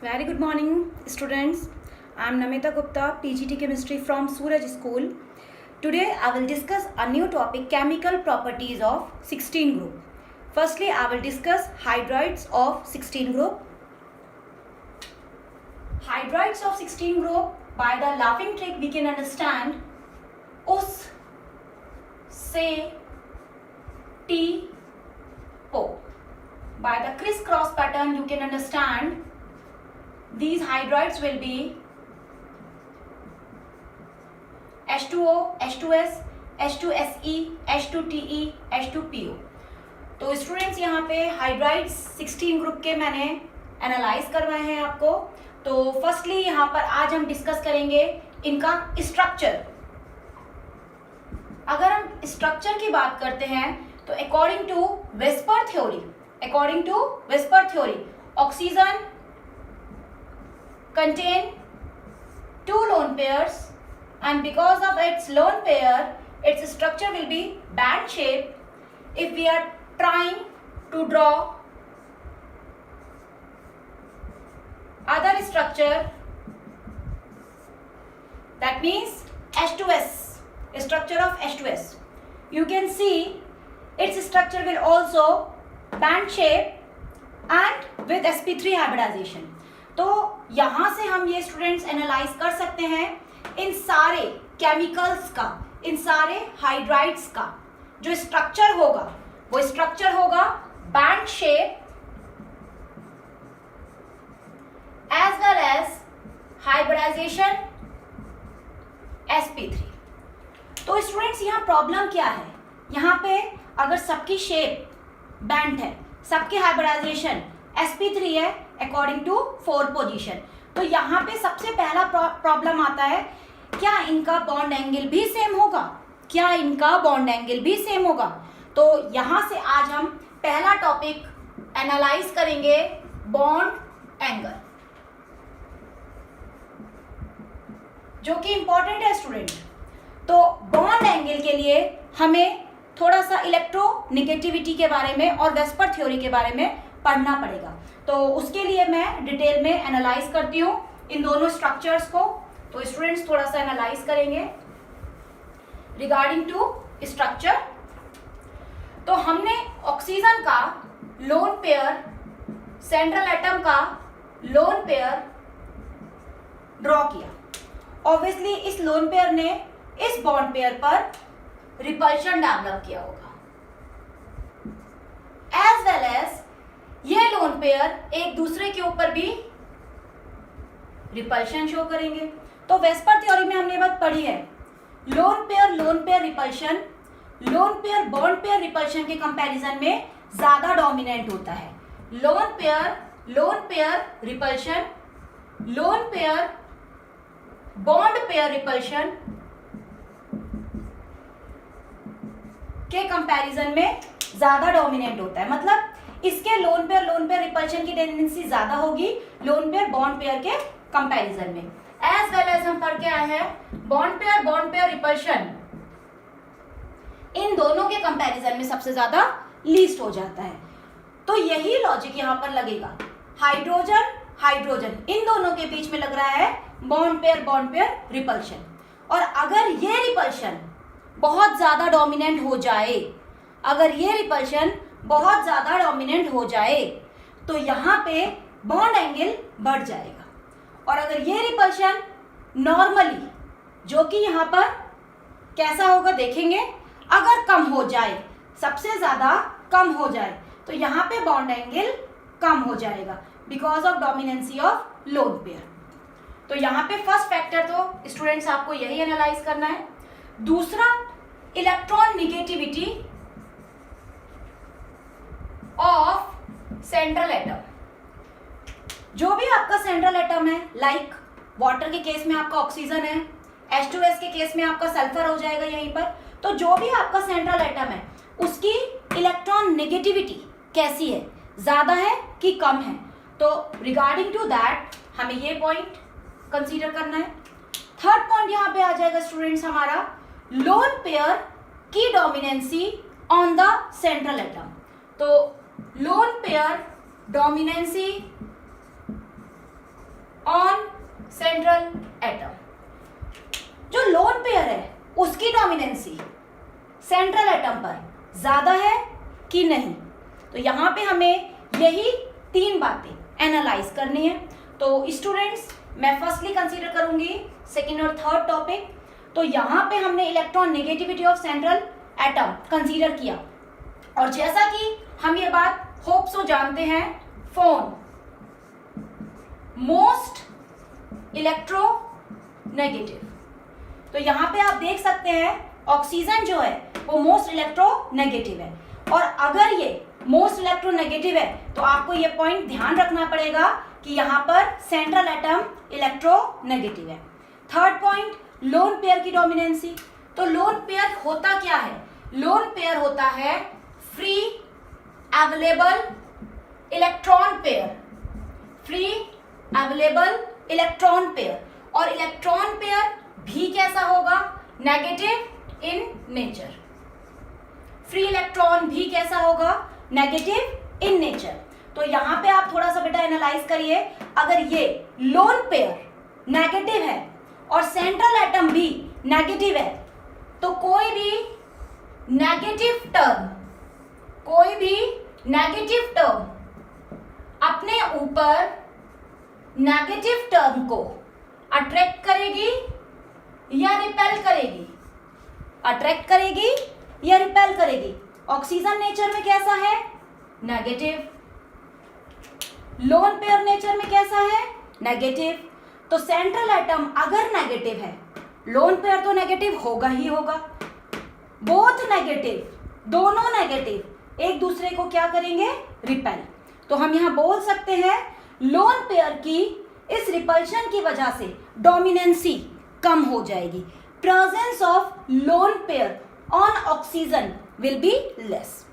Very good morning, students. I am Namita Gupta, PGT Chemistry from Suraj School. Today, I will discuss a new topic, chemical properties of 16 group. Firstly, I will discuss hydrides of 16 group. Hydrides of 16 group, by the laughing trick, we can understand us, se, t, po. By the crisscross pattern, you can understand these hydrides will be H2O, H2S, H2SE, H2TE, H2PO. तो students यहाँ पे hydrides 16 group के मैंने analyse करवाए हैं आपको. तो firstly यहाँ पर आज हम डिस्कस करेंगे इनका स्ट्रक्चर. अगर हम स्ट्रक्चर की बात करते हैं तो according to VSEPR theory oxygen contain two lone pairs, and because of its lone pair, its structure will be band shape. If we are trying to draw other structure, that means H2S, structure of H2S, you can see its structure will also band shape and with sp3 hybridization. तो यहाँ से हम ये students analyse कर सकते हैं इन सारे chemicals का, इन सारे हाइड्राइड्स का जो स्ट्रक्चर होगा वो स्ट्रक्चर होगा bent shape as well as hybridization sp3. तो स्टूडेंट्स यहाँ प्रॉब्लम क्या है, यहाँ पे अगर सबकी शेप बैंड है, सबकी हाइब्रिडाइजेशन sp3 है अकॉर्डिंग टू 4 पोजीशन, तो यहाँ पे सबसे पहला प्रॉब्लम आता है क्या इनका बॉन्ड एंगल भी सेम होगा. तो यहाँ से आज हम पहला टॉपिक एनालाइज करेंगे बॉन्ड एंगल, जो कि इंपॉर्टेंट है स्टूडेंट. तो बॉन्ड एंगल के लिए हमें थोड़ा सा इलेक्ट्रोनेगेटिविटी के बारे में और वेस्पर थ्योरी के बारे में पढ़ना पड़ेगा. तो उसके लिए मैं डिटेल में एनालाइज करती हूँ इन दोनों स्ट्रक्चर्स को. तो स्टूडेंट्स थोड़ा सा एनालाइज करेंगे रिगार्डिंग टू स्ट्रक्चर. तो हमने ऑक्सीजन का लोन पेयर, सेंट्रल एटम का लोन पेयर ड्रॉ किया. ऑब्वियसली इस लोन पेयर ने इस बॉन्ड पेयर पर रिपल्शन डेवलप किया होगा, एज वेल एज ये लोन पेयर एक दूसरे के ऊपर भी रिपल्शन शो करेंगे. तो वेस्पर थ्योरी में हमने बात पढ़ी है, lone pair repulsion, lone pair bond pair repulsion के कंपैरिजन में ज्यादा डोमिनेंट होता है. Lone pair repulsion, lone pair bond pair repulsion के कंपैरिजन में ज्यादा डोमिनेंट होता है. मतलब इसके लोन पेयर रिपल्शन की टेंडेंसी ज्यादा होगी लोन पेयर बॉन्ड पेयर के कंपैरिजन में. एज वेल एज हम पढ़ के आए हैं बॉन्ड पेयर रिपल्शन इन दोनों के कंपैरिजन में सबसे ज्यादा लीस्ट हो जाता है. तो यही लॉजिक यहाँ पर लगेगा, हाइड्रोजन इन दोनों के बीच में लग रहा है बॉन्ड पेयर रिपल्शन. और अगर ये रिपल्शन बहुत ज्यादा डोमिनेंट हो जाए, तो यहाँ पे बॉन्ड एंगल बढ़ जाएगा. और अगर ये रिपल्शन नॉर्मली, जो कि यहाँ पर कैसा होगा देखेंगे, अगर कम हो जाए, सबसे ज्यादा कम हो जाए, तो यहाँ पे बॉन्ड एंगल कम हो जाएगा because of dominancy of lone pair. तो यहाँ पे फर्स्ट फैक्टर तो स्टूडेंट्स आपको यही एनालाइज करना है. दूसरा, electron negativity of central atom. जो भी आपका सेंट्रल एटम है, लाइक वाटर के केस में आपका ऑक्सीजन है, H2S के केस में आपका सल्फर हो जाएगा यहीं पर. तो जो भी आपका सेंट्रल एटम है उसकी इलेक्ट्रॉन नेगेटिविटी कैसी है, ज्यादा है कि कम है. तो रिगार्डिंग टू दैट हमें ये पॉइंट कंसीडर करना है. थर्ड पॉइंट यहाँ पे आ जाएगा स्टूडेंट्स हमारा लोन पेयर की dominancy on the central atom. तो lone pair dominancy on central atom. जो लोन पेयर है उसकी डोमिनेंसी सेंट्रल एटम पर ज्यादा है कि नहीं, तो यहां पे हमें यही 3 बातें एनालाइज करनी है। तो स्टूडेंट्स, मैं फर्स्टली कंसीडर करूंगी सेकेंड और थर्ड टॉपिक। तो यहां पे हमने electron negativity of central atom consider किया, और जैसा कि हम ये बात होप सो जानते हैं, फोन मोस्ट इलेक्ट्रोनेगेटिव। तो यहां पे आप देख सकते हैं ऑक्सीजन जो है वो मोस्ट इलेक्ट्रोनेगेटिव है, और अगर ये मोस्ट इलेक्ट्रोनेगेटिव है तो आपको ये पॉइंट ध्यान रखना पड़ेगा कि यहां पर सेंट्रल एटम इलेक्ट्रोनेगेटिव है। थर्ड पॉइंट, लोन पेयर की डोमिनेंसी। तो लोन पेयर होता क्या है? लोन पेयर होता है free available electron pair, free available electron pair. और इलेक्ट्रॉन पेयर भी कैसा होगा? Negative in nature. Free electron भी कैसा होगा? Negative in nature. तो यहां पे आप थोड़ा सा बेटा एनालाइज करिए, अगर ये लोन पेयर नेगेटिव है और सेंट्रल एटम भी नेगेटिव है, तो कोई भी नेगेटिव टर्म अपने ऊपर नेगेटिव टर्म को अट्रैक्ट करेगी या रिपेल करेगी? अट्रैक्ट करेगी या रिपेल करेगी? ऑक्सीजन नेचर में कैसा है? नेगेटिव। लोन पेयर नेचर में कैसा है? नेगेटिव। तो सेंट्रल एटम अगर नेगेटिव है, लोन पेयर तो नेगेटिव होगा ही होगा। बोथ नेगेटिव, दोनों नेगेटिव एक दूसरे को क्या करेंगे? रिपेल। तो हम यहां बोल सकते हैं लोन पेयर की इस रिपल्शन की वजह से डोमिनेंसी कम हो जाएगी। Presence of lone pair on oxygen will be less.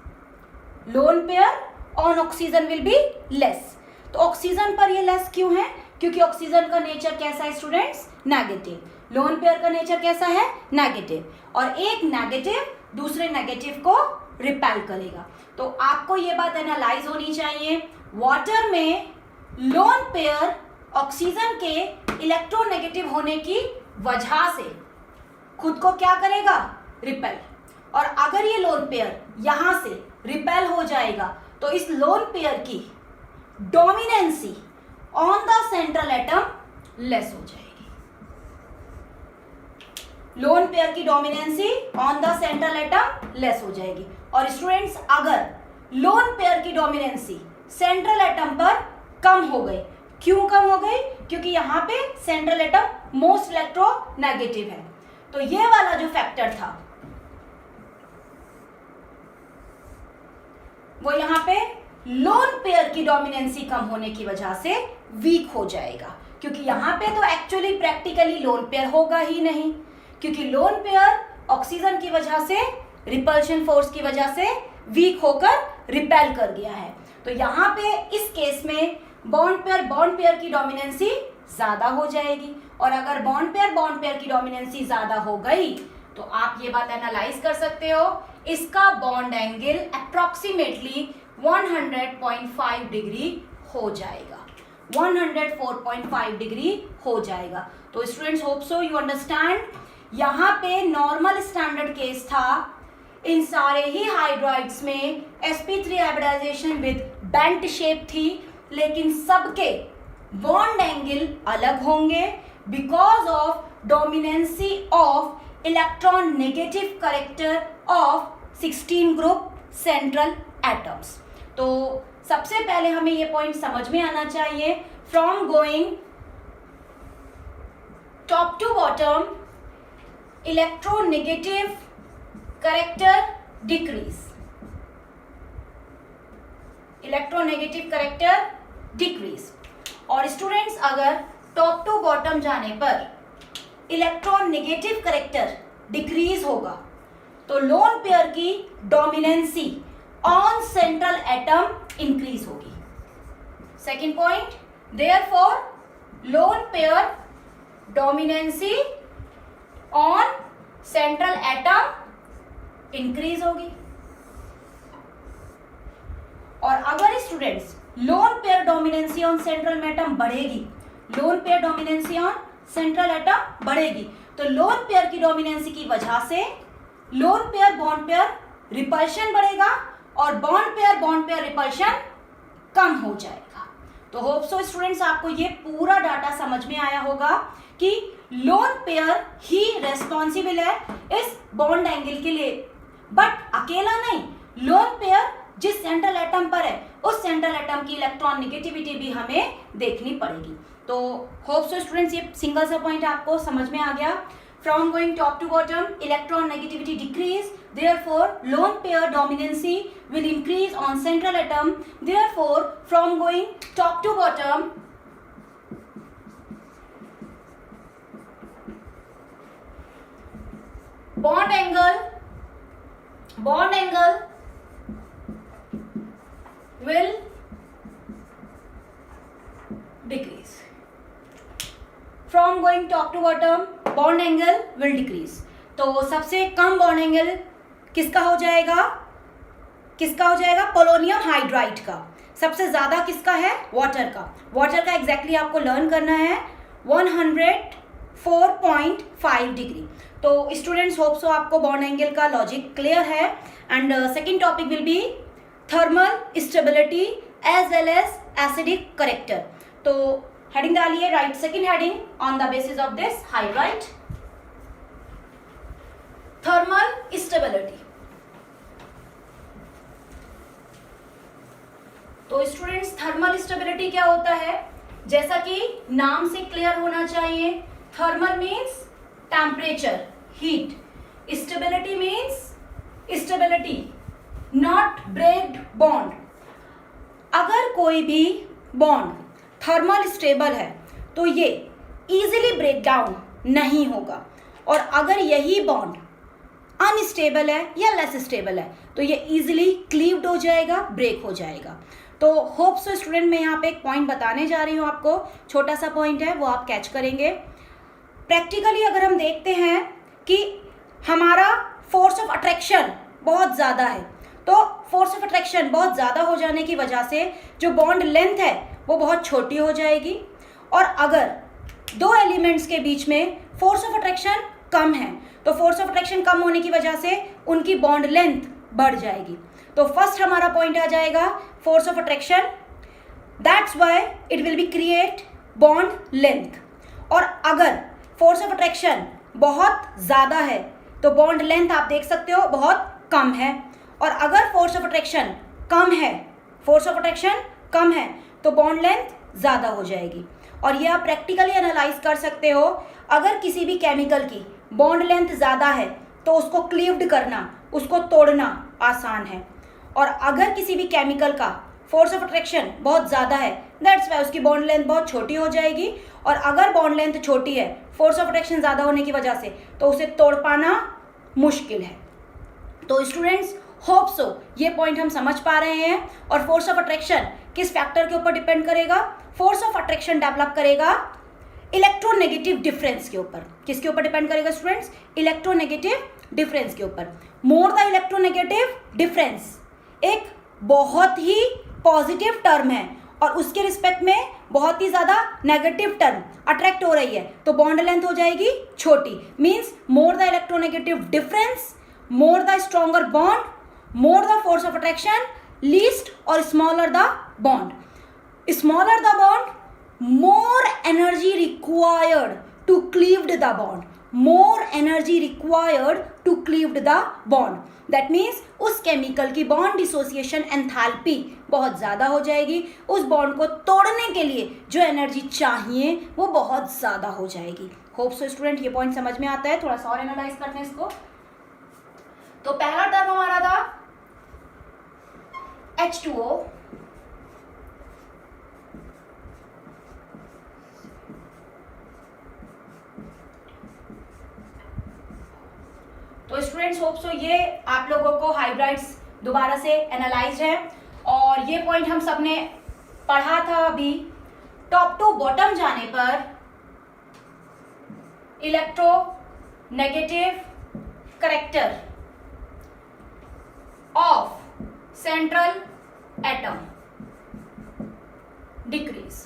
Lone pair on oxygen will be less. तो ऑक्सीजन पर ये लेस क्यों है? क्योंकि ऑक्सीजन का नेचर कैसा है स्टूडेंट्स? नेगेटिव। लोन पेयर का नेचर कैसा है? नेगेटिव। और एक नेगेटिव दूसरे नेगेटिव को रिपेल करेगा। तो आपको ये बात एनालाइज होनी चाहिए, वाटर में लोन पेयर ऑक्सीजन के इलेक्ट्रोनेगेटिव होने की वजह से खुद को क्या करेगा? रिपेल। और अगर ये लोन पेयर यहां से रिपेल हो जाएगा तो इस लोन पेयर की dominancy on the central atom less हो जाएगी। लोन पेयर की dominancy on the central atom less हो जाएगी। और स्टूडेंट्स, अगर लोन पेयर की डोमिनेंसी सेंट्रल एटम पर कम हो गई, क्यों कम हो गई? क्योंकि यहां पे सेंट्रल एटम मोस्ट इलेक्ट्रोनेगेटिव है। तो ये वाला जो फैक्टर था वो यहां पे लोन पेयर की डोमिनेंसी कम होने की वजह से वीक हो जाएगा, क्योंकि यहां पे तो एक्चुअली प्रैक्टिकली लोन पेयर होगा ही नहीं, क्योंकि लोन पेयर ऑक्सीजन की वजह से, रिपल्शन फोर्स की वजह से वीक होकर रिपेल कर गया है। तो यहां पे इस केस में बॉन्ड पेयर की डोमिनेंसी ज्यादा हो जाएगी। और अगर बॉन्ड पेयर की डोमिनेंसी ज्यादा हो गई तो आप ये बात एनालाइज कर सकते हो, इसका बॉन्ड एंगल अप्रोक्सीमेटली 100.5 डिग्री हो जाएगा, 104.5 डिग्री हो जाएगा। तो students, hope so you understand. यहाँ पे नॉर्मल स्टैंडर्ड केस था, इन सारे ही हाइड्राइड्स में sp3 hybridisation with bent shape थी, लेकिन सबके बॉन्ड एंगल अलग होंगे because of dominancy of electron negative character of 16 group central atoms. तो सबसे पहले हमें ये पॉइंट समझ में आना चाहिए, from going top to bottom, electronegative character decrease, electronegative character decrease. और स्टूडेंट्स, अगर टॉप टू बॉटम जाने पर इलेक्ट्रॉन नेगेटिव कैरेक्टर डिक्रीज होगा तो लोन पेयर की dominancy on central atom increase होगी। Second point, therefore lone pair dominancy on central atom increase होगी। और अगर students lone pair dominancy on central atom बढ़ेगी lone pair dominancy on central atom बढ़ेगी। तो लोन पेयर की dominancy की वजह से lone pair bond pair repulsion बढ़ेगा और बॉन्ड पेयर रिपल्शन कम हो जाएगा। तो होप सो स्टूडेंट्स आपको ये पूरा डाटा समझ में आया होगा कि लोन पेयर ही रेस्पॉन्सिबल है इस बॉन्ड एंगल के लिए, बट अकेला नहीं, लोन पेयर जिस सेंट्रल एटम पर है उस सेंट्रल एटम की इलेक्ट्रॉन नेगेटिविटी भी हमें देखनी पड़ेगी। तो होप सो स्टूडेंट्स ये सिंगल सा पॉइंट आपको समझ में आ गया। From going top to bottom, electron negativity decrease, therefore lone pair dominancy will increase on central atom. Therefore from going top to bottom, bond angle will decrease. From going top to bottom, bond angle will decrease. तो सबसे कम bond angle किसका हो जाएगा? Polonium hydride का। सबसे ज्यादा किसका है? वाटर का। वाटर का एग्जैक्टली आपको लर्न करना है 104.5 डिग्री। तो स्टूडेंट्स होप सो आपको बॉन्ड एंगल का लॉजिक क्लियर है। And second topic will be thermal stability as well as acidic character. तो हेडिंग डालिए, write second heading on the basis of this hydride thermal stability. तो students thermal stability क्या होता है? जैसा कि नाम से क्लियर होना चाहिए, thermal means temperature, heat, stability means stability, not breaked bond. अगर कोई भी बॉन्ड थर्मल स्टेबल है तो ये इजीली ब्रेक डाउन नहीं होगा, और अगर यही बॉन्ड अनस्टेबल है या लेस स्टेबल है तो ये इजीली क्लीव्ड हो जाएगा, ब्रेक हो जाएगा। तो होप सो स्टूडेंट मैं यहाँ पे एक पॉइंट बताने जा रही हूँ आपको, छोटा सा पॉइंट है वो आप कैच करेंगे। प्रैक्टिकली अगर हम देखते हैं कि हमारा फोर्स ऑफ अट्रैक्शन बहुत ज़्यादा है, तो फोर्स ऑफ अट्रैक्शन बहुत ज़्यादा हो जाने की वजह से जो बॉन्ड लेंथ है वो बहुत छोटी हो जाएगी, और अगर दो एलिमेंट्स के बीच में फोर्स ऑफ अट्रैक्शन कम है तो फोर्स ऑफ अट्रैक्शन कम होने की वजह से उनकी बॉन्ड लेंथ बढ़ जाएगी। तो फर्स्ट हमारा पॉइंट आ जाएगा force of attraction, that's why it will be create bond length. और अगर फोर्स ऑफ अट्रैक्शन बहुत ज़्यादा है तो बॉन्ड लेंथ आप देख सकते हो बहुत कम है, और अगर फोर्स ऑफ अट्रैक्शन कम है तो बॉन्ड लेंथ ज़्यादा हो जाएगी। और ये आप प्रैक्टिकली एनालाइज कर सकते हो, अगर किसी भी केमिकल की बॉन्ड लेंथ ज़्यादा है तो उसको क्लीव्ड करना, उसको तोड़ना आसान है, और अगर किसी भी केमिकल का फोर्स ऑफ अट्रैक्शन बहुत ज़्यादा है दैट्स वाई उसकी बॉन्ड लेंथ बहुत छोटी हो जाएगी, और अगर बॉन्ड लेंथ छोटी है फोर्स ऑफ अट्रैक्शन ज़्यादा होने की वजह से तो उसे तोड़ पाना मुश्किल है। तो स्टूडेंट्स होप सो ये पॉइंट हम समझ पा रहे हैं। और फोर्स ऑफ अट्रैक्शन किस फैक्टर के ऊपर डिपेंड करेगा? फोर्स ऑफ अट्रैक्शन डेवलप करेगा इलेक्ट्रोनेगेटिव डिफरेंस के ऊपर। किसके ऊपर डिपेंड करेगा स्टूडेंट्स? इलेक्ट्रोनेगेटिव डिफरेंस के ऊपर। मोर द इलेक्ट्रोनेगेटिव डिफरेंस एक बहुत ही पॉजिटिव टर्म है, और उसके रिस्पेक्ट में बहुत ही ज़्यादा नेगेटिव टर्म अट्रैक्ट हो रही है तो बॉन्ड लेंथ हो जाएगी छोटी। Means more the electronegative difference, more the stronger bond, more the force of attraction, least और smaller the bond. Smaller the bond, more energy required to cleave the bond, more energy required to cleave the bond. That means उस chemical की bond dissociation enthalpy बहुत ज़्यादा हो जाएगी, उस bond को तोड़ने के लिए जो एनर्जी चाहिए वो बहुत ज़्यादा हो जाएगी। होप सो स्टूडेंट ये पॉइंट समझ में आता है। थोड़ा सा और एनालाइज करते हैं इसको। तो पहला टर्म हमारा था H2O, तो स्टूडेंट्स होप सो ये आप लोगों को हाइड्राइड्स दोबारा से एनालाइज है, और ये पॉइंट हम सबने पढ़ा था अभी। टॉप टू बॉटम जाने पर electronegative character of central atom decrease.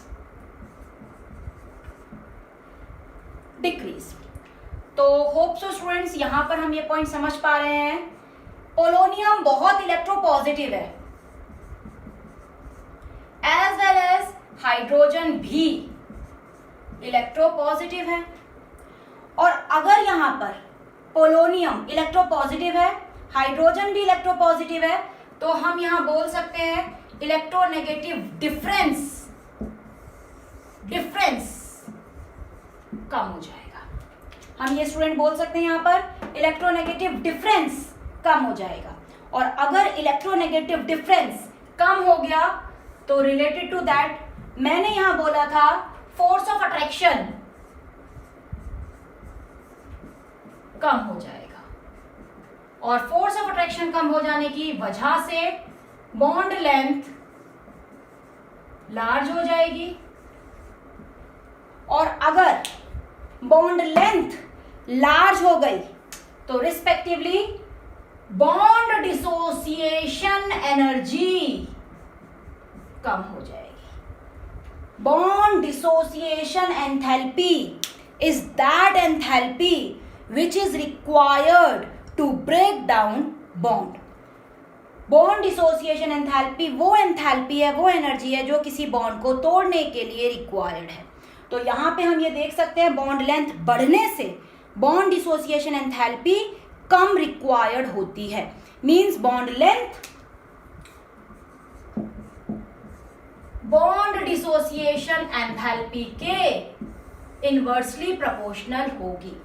Decrease. तो होप सो स्टूडेंट्स यहाँ पर हम ये पॉइंट समझ पा रहे हैं। पोलोनियम बहुत इलेक्ट्रोपॉजिटिव है, एज वेल एज हाइड्रोजन भी इलेक्ट्रोपॉजिटिव है। और अगर यहाँ पर पोलोनियम इलेक्ट्रोपॉजिटिव है, हाइड्रोजन भी इलेक्ट्रोपॉजिटिव है, तो हम यहाँ बोल सकते हैं इलेक्ट्रोनेगेटिव डिफरेंस कम हो जाएगा। हम ये स्टूडेंट बोल सकते हैं यहाँ पर इलेक्ट्रोनेगेटिव डिफरेंस कम हो जाएगा। और अगर इलेक्ट्रोनेगेटिव डिफरेंस कम हो गया तो रिलेटेड टू दैट मैंने यहां बोला था फोर्स ऑफ अट्रैक्शन कम हो जाएगा। और फोर्स ऑफ अट्रैक्शन कम हो जाने की वजह से बॉन्ड लेंथ लार्ज हो जाएगी। और अगर बॉन्ड लेंथ लार्ज हो गई तो रिस्पेक्टिवली बॉन्ड डिसोसिएशन एनर्जी कम हो जाएगी। Bond dissociation enthalpy is that enthalpy which is required to break down bond. Bond dissociation enthalpy वो एंथैल्पी है, वो एनर्जी है जो किसी बॉन्ड को तोड़ने के लिए रिक्वायर्ड है। तो यहां पे हम ये देख सकते हैं बॉन्ड लेंथ बढ़ने से बॉन्ड डिसोसिएशन एंथैल्पी कम रिक्वायर्ड होती है। Means bond length bond dissociation enthalpy के इनवर्सली प्रोपोर्शनल होगी।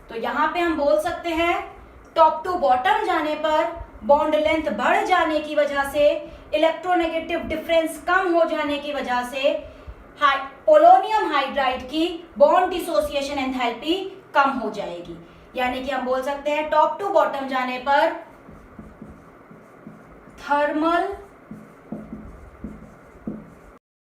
तो यहां पे हम बोल सकते हैं टॉप टू बॉटम जाने पर बॉन्ड लेंथ बढ़ जाने की वजह से, इलेक्ट्रोनेगेटिव डिफरेंस कम हो जाने की वजह से पोलोनियम हाइड्राइड की बॉन्ड डिसोसिएशन एंथैल्पी कम हो जाएगी। यानी कि हम बोल सकते हैं टॉप टू बॉटम जाने पर थर्मल